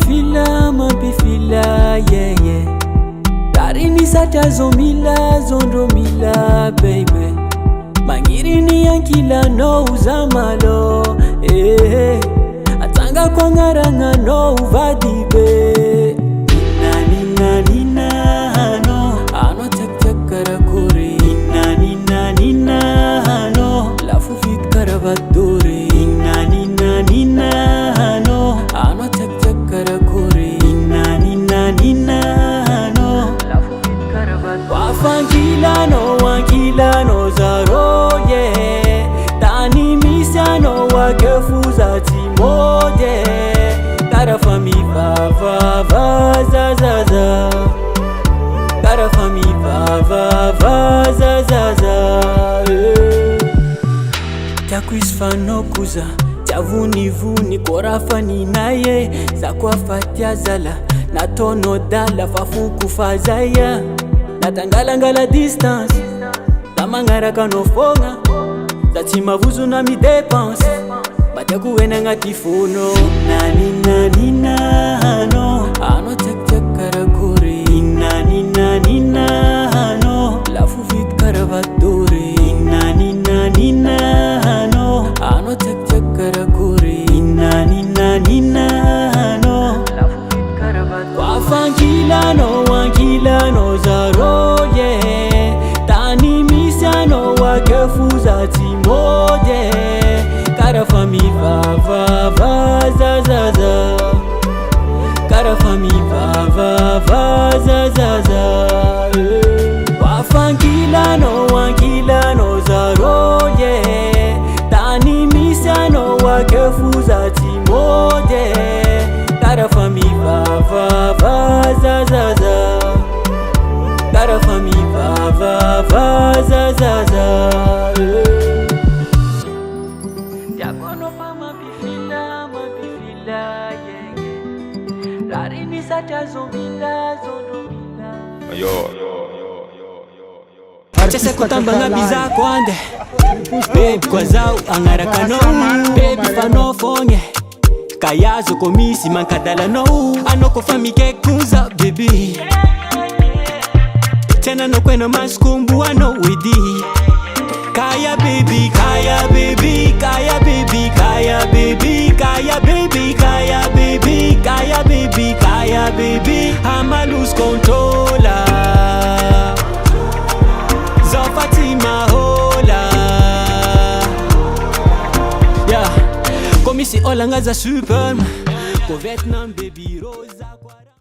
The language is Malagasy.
mapifila, yeah, yeah. Tarini sata zondomila, baby. Mangirini yankila no uzamalo, eh. Atanga kwa ngaranga no uvadibe. Nina, no. Ano tek karakuri. Nina, no. Lafu fit karavadore. Nina, no. Ano tek karakuri. Nina, no. Lafu fit karavadore. Wankila no zaro, yeah. Tani misiano wakefuza timode. Karafa mivaha zazaza. Karafa mivaha zazaza. Takuisfano kuza Tavuni korafa ninaye. Zakwa fatia zala Natono dala fafuku fazaya. Natangala distance Tamangara kanofonga Zatima vuzu na mi dépense Bataku wena ngati fono. Nina, no. Ano tek karakuri. Nina, no. Lafu vit karavadore. Nina, no. Ano tek karakuri. Nina, no. Lafu vit karavadore. Wankila no zaro, yeah. Tani misiano wakefuza timode. Karafa mivaha zazaza. Karafa mivaha zazaza. Wankila no zaro, yeah. Tani misiano wakefuza timode. Karafa mivaha zazaza. Karafa mivaha zazaza. Jagono pa mapifila, yeah, yeah. Larini sata zondomila. Chese kutambanga biza kwande. Baby kwa zau angarakano. Baby fano fonge. Kayazo komisi mankadala no. Anoko famike kunza baby. Tena no kweno maskumbu ano widi. Kaya baby, I'ma lose control. Zofatima hola. Yeah, komisi olanga za super. Ko Vietnam baby Rosa.